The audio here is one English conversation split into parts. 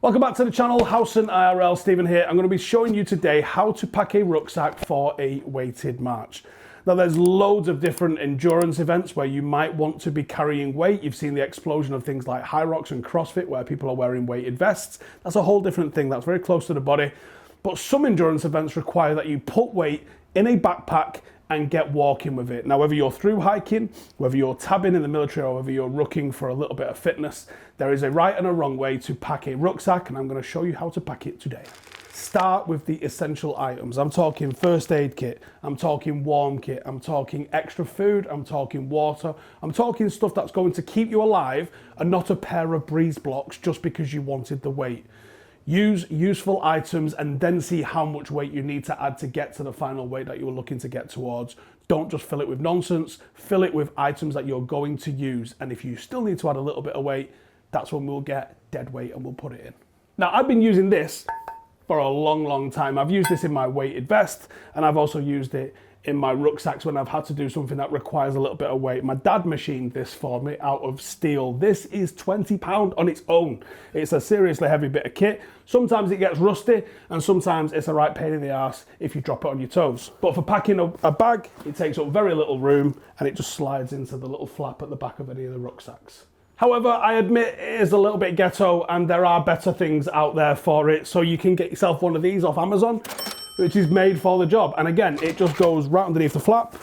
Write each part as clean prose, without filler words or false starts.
Welcome back to the channel, Howson IRL, Stephen here. I'm going to be showing you today how to pack a rucksack for a weighted march. Now there's loads of different endurance events where you might want to be carrying weight. You've seen the explosion of things like high rocks and CrossFit where people are wearing weighted vests. That's a whole different thing, that's very close to the body. But some endurance events require that you put weight in a backpack and get walking with it. Now, whether you're through hiking, whether you're tabbing in the military, or whether you're rucking for a little bit of fitness, there is a right and a wrong way to pack a rucksack, and I'm going to show you how to pack it today. Start with the essential items. I'm talking first aid kit, I'm talking warm kit, I'm talking extra food, I'm talking water, I'm talking stuff that's going to keep you alive and not a pair of breeze blocks just because you wanted the weight. Use useful items and then see how much weight you need to add to get to the final weight that you're looking to get towards. Don't just fill it with nonsense, fill it with items that you're going to use. And if you still need to add a little bit of weight, that's when we'll get dead weight and we'll put it in. Now, I've been using this for a long time. I've used this in my weighted vest, and I've also used it in my rucksacks when I've had to do something that requires a little bit of weight. My dad machined this for me out of steel. This is 20 pound on its own. It's a seriously heavy bit of kit. Sometimes it gets rusty, and sometimes it's a right pain in the arse if you drop it on your toes. But for packing a bag, it takes up very little room, and it just slides into the little flap at the back of any of the rucksacks. However, I admit it is a little bit ghetto, and there are better things out there for it. So you can get yourself one of these off Amazon, which is made for the job. And again, it just goes right underneath the flap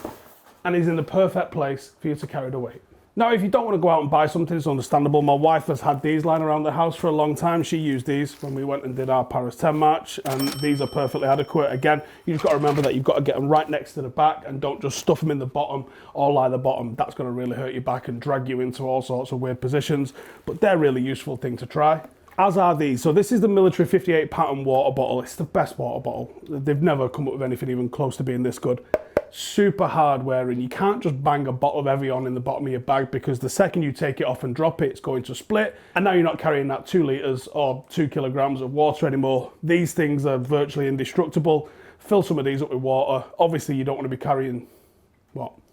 and is in the perfect place for you to carry the weight. Now, if you don't want to go out and buy something, it's understandable. My wife has had these lying around the house for a long time. She used these when we went and did our Paris 10 march, and these are perfectly adequate. Again, you just got to remember that you've got to get them right next to the back and don't just stuff them in the bottom or lie the bottom. That's going to really hurt your back and drag you into all sorts of weird positions, but they're a really useful thing to try. As are these. So this is the military 58 pattern water bottle. It's the best water bottle. They've never come up with anything even close to being this good. Super hard wearing. You can't just bang a bottle of Evian in the bottom of your bag, because the second you take it off and drop it, it's going to split. And now you're not carrying that 2 litres or 2 kilograms of water anymore. These things are virtually indestructible. Fill some of these up with water. Obviously you don't want to be carrying,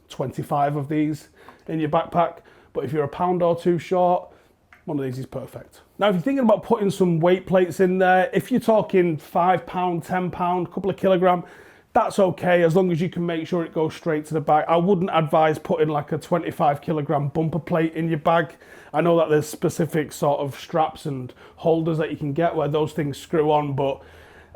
25 of these in your backpack. But if you're a pound or two short, one of these is perfect. Now, if you're thinking about putting some weight plates in there, if you're talking £5, £10, a couple of kilograms, that's okay, as long as you can make sure it goes straight to the back. I wouldn't advise putting like a 25 kilogram bumper plate in your bag. I know that there's specific sort of straps and holders that you can get where those things screw on, but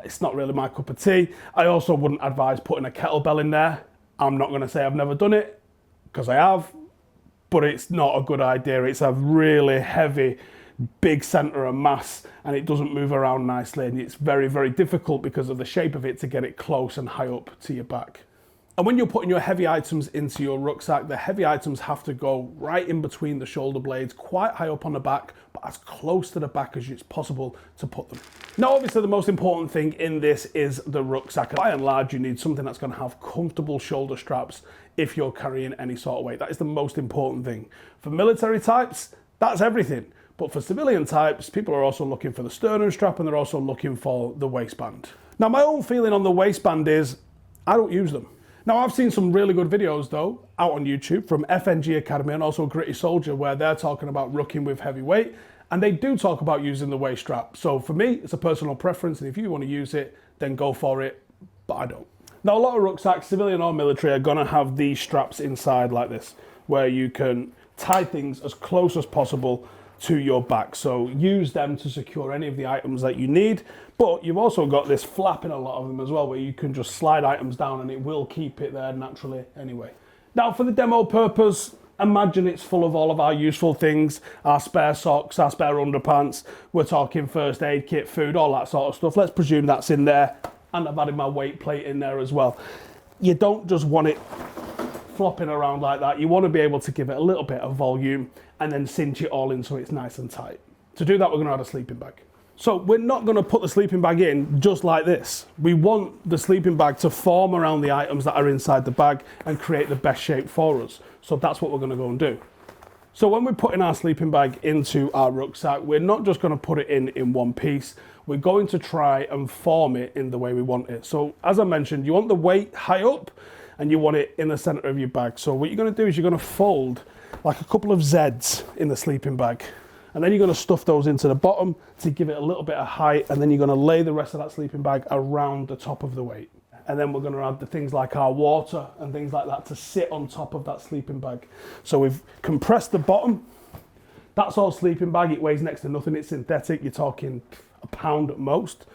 it's not really my cup of tea. I also wouldn't advise putting a kettlebell in there. I'm not gonna say I've never done it, because I have, but it's not a good idea. It's a really heavy, big center of mass, and it doesn't move around nicely, and it's very difficult because of the shape of it to get it close and high up to your back. And when you're putting your heavy items into your rucksack, the heavy items have to go right in between the shoulder blades, quite high up on the back, but as close to the back as it's possible to put them. Now, obviously the most important thing in this is the rucksack. By and large, you need something that's going to have comfortable shoulder straps if you're carrying any sort of weight. That is the most important thing. For military types, that's everything. But for civilian types, people are also looking for the sternum strap, and they're also looking for the waistband. Now, my own feeling on the waistband is I don't use them. Now, I've seen some really good videos though out on YouTube from FNG Academy and also Gritty Soldier, where they're talking about rucking with heavy weight, and they do talk about using the waist strap. So for me, it's a personal preference, and if you want to use it, then go for it, but I don't. Now, a lot of rucksacks, civilian or military, are gonna have these straps inside like this, where you can tie things as close as possible to your back. So use them to secure any of the items that you need, but you've also got this flap in a lot of them as well, where you can just slide items down and it will keep it there naturally anyway. Now, for the demo purpose, imagine it's full of all of our useful things, our spare socks, our spare underpants, we're talking first aid kit, food, all that sort of stuff. Let's presume that's in there, and I've added my weight plate in there as well. You don't just want it flopping around like that. You want to be able to give it a little bit of volume and then cinch it all in so it's nice and tight. To do that, we're going to add a sleeping bag. So we're not going to put the sleeping bag in just like this. We want the sleeping bag to form around the items that are inside the bag and create the best shape for us. So that's what we're going to go and do. So when we're putting our sleeping bag into our rucksack, we're not just going to put it in one piece. We're going to try and form it in the way we want it. So as I mentioned, you want the weight high up and you want it in the center of your bag. So what you're going to do is you're going to fold like a couple of Zs in the sleeping bag, And then you're going to stuff those into the bottom to give it a little bit of height, and then you're going to lay the rest of that sleeping bag around the top of the weight. And then we're going to add the things like our water and things like that to sit on top of that sleeping bag. So we've compressed the bottom. That's all sleeping bag. It weighs next to nothing. It's synthetic. You're talking a pound at most.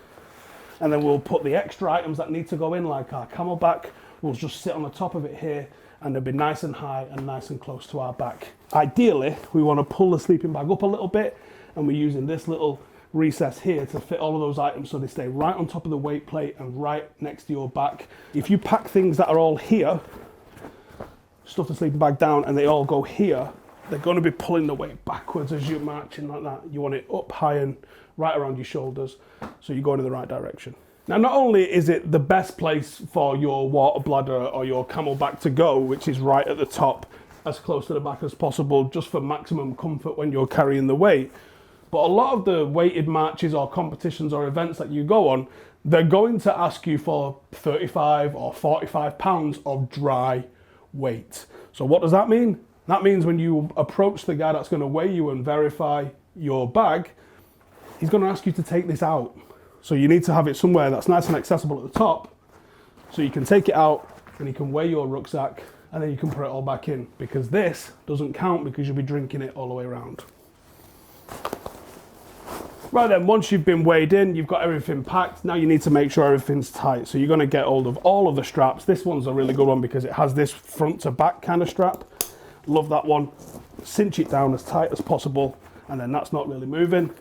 And then we'll put the extra items that need to go in, like our camelback. We'll just sit on the top of it here, and they'll be nice and high and nice and close to our back. Ideally, we want to pull the sleeping bag up a little bit, and we're using this little recess here to fit all of those items so they stay right on top of the weight plate and right next to your back. If you pack things that are all here, stuff the sleeping bag down and they all go here, they're going to be pulling the weight backwards as you're marching like that. You want it up high and right around your shoulders so you're going in the right direction. Now, not only is it the best place for your water bladder or your camelback to go, which is right at the top, as close to the back as possible, just for maximum comfort when you're carrying the weight, but a lot of the weighted marches or competitions or events that you go on, they're going to ask you for 35 or 45 pounds of dry weight. So what does that mean? That means when you approach the guy that's going to weigh you and verify your bag, he's going to ask you to take this out. So you need to have it somewhere that's nice and accessible at the top, so you can take it out and you can weigh your rucksack, and then you can put it all back in, because this doesn't count because you'll be drinking it all the way around. Right then, once you've been weighed in, you've got everything packed, now you need to make sure everything's tight. So you're going to get hold of all of the straps. This one's a really good one because it has this front to back kind of strap. Love that one. Cinch it down as tight as possible, and then that's not really moving.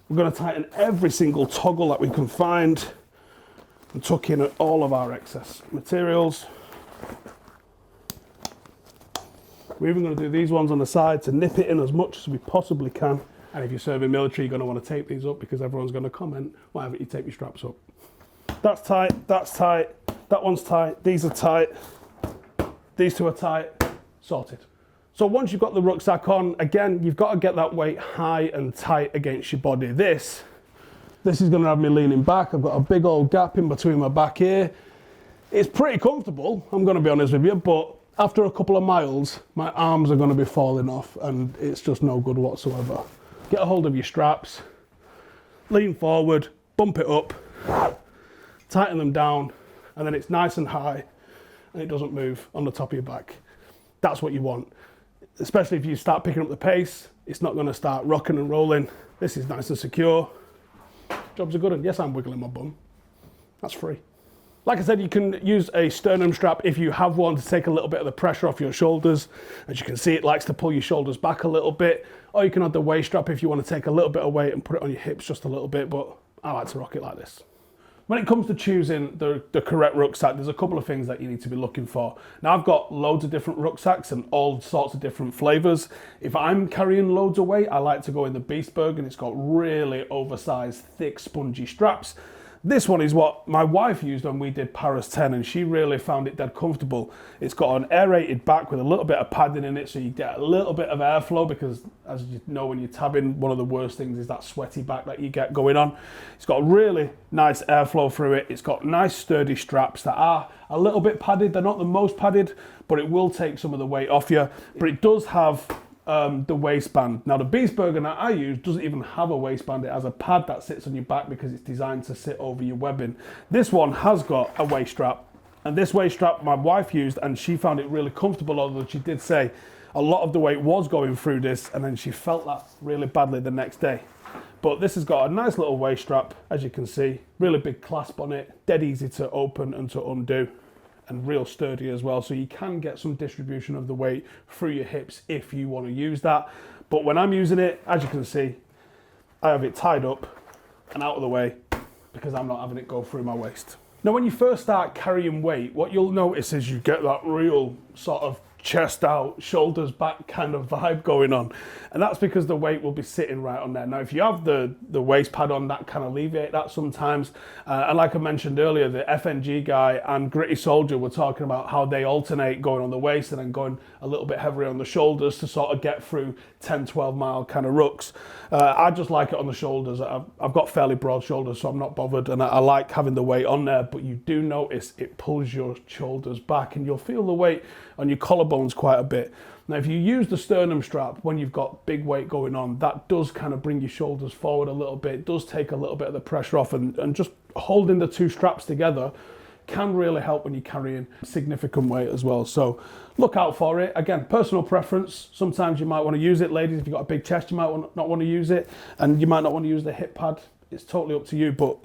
We're going to tighten every single toggle that we can find and tuck in all of our excess materials. We're even going to do these ones on the side to nip it in as much as we possibly can. And if you're serving military, you're going to want to tape these up because everyone's going to comment, why haven't you taped your straps up? That's tight, that one's tight, these are tight, these two are tight, sorted. So once you've got the rucksack on, again, you've got to get that weight high and tight against your body. This is going to have me leaning back. I've got a big old gap in between my back here. It's pretty comfortable, I'm going to be honest with you, but after a couple of miles, my arms are going to be falling off and it's just no good whatsoever. Get a hold of your straps, lean forward, bump it up, tighten them down, and then it's nice and high and it doesn't move on the top of your back. That's what you want. Especially if you start picking up the pace, it's not going to start rocking and rolling. This is nice and secure. Job's a good one. Yes, I'm wiggling my bum. That's free. Like I said, you can use a sternum strap if you have one to take a little bit of the pressure off your shoulders. As you can see, it likes to pull your shoulders back a little bit. Or you can add the waist strap if you want to take a little bit of weight and put it on your hips just a little bit, but I like to rock it like this. When it comes to choosing the correct rucksack, there's a couple of things that you need to be looking for. Now, I've got loads of different rucksacks and all sorts of different flavors. If I'm carrying loads of weight, I like to go in the Beastberg, and it's got really oversized, thick, spongy straps. This one is what my wife used when we did Paris 10, and she really found it dead comfortable. It's got an aerated back with a little bit of padding in it, so you get a little bit of airflow, because as you know, when you're tabbing, one of the worst things is that sweaty back that you get going on. It's got really nice airflow through it. It's got nice sturdy straps that are a little bit padded. They're not the most padded, but it will take some of the weight off you. But it does have the waistband. Now, the Beastberg that I use doesn't even have a waistband. It has a pad that sits on your back because it's designed to sit over your webbing. This one has got a waist strap, and this waist strap my wife used, and she found it really comfortable, although she did say a lot of the weight was going through this, and then she felt that really badly the next day. But this has got a nice little waist strap, as you can see, really big clasp on it, dead easy to open and to undo, and real sturdy as well, so you can get some distribution of the weight through your hips if you want to use that. But when I'm using it, as you can see, I have it tied up and out of the way because I'm not having it go through my waist. Now, when you first start carrying weight, what you'll notice is you get that real sort of chest out, shoulders back kind of vibe going on, and that's because the weight will be sitting right on there. Now, if you have the waist pad on, that can alleviate that sometimes, and like I mentioned earlier, the FNG guy and Gritty Soldier were talking about how they alternate going on the waist and then going a little bit heavier on the shoulders to sort of get through 10-12 mile kind of rucks. I just like it on the shoulders. I've got fairly broad shoulders, so I'm not bothered, and I like having the weight on there, but you do notice it pulls your shoulders back, and you'll feel the weight on your collarbone collarbones quite a bit. Now, if you use the sternum strap when you've got big weight going on, that does kind of bring your shoulders forward a little bit. It does take a little bit of the pressure off, and just holding the two straps together can really help when you're carrying significant weight as well. So look out for it. Again, personal preference. Sometimes you might want to use it. Ladies, if you've got a big chest, you might not want to use it, and you might not want to use the hip pad. It's totally up to you, but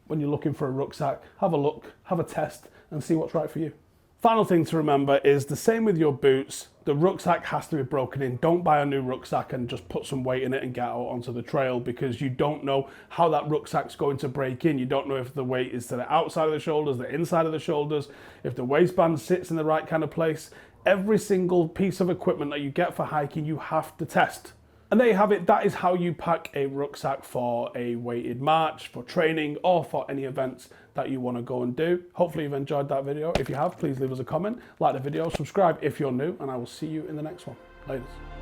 when you're looking for a rucksack, have a look, have a test, and see what's right for you. Final thing to remember is the same with your boots. The rucksack has to be broken in. Don't buy a new rucksack and just put some weight in it and get out onto the trail, because you don't know how that rucksack's going to break in. You don't know if the weight is to the outside of the shoulders, the inside of the shoulders, if the waistband sits in the right kind of place. Every single piece of equipment that you get for hiking, you have to test. And there you have it. That is how you pack a rucksack for a weighted march, for training, or for any events that you want to go and do. Hopefully you've enjoyed that video. If you have, please leave us a comment, like the video, subscribe if you're new, and I will see you in the next one. Later.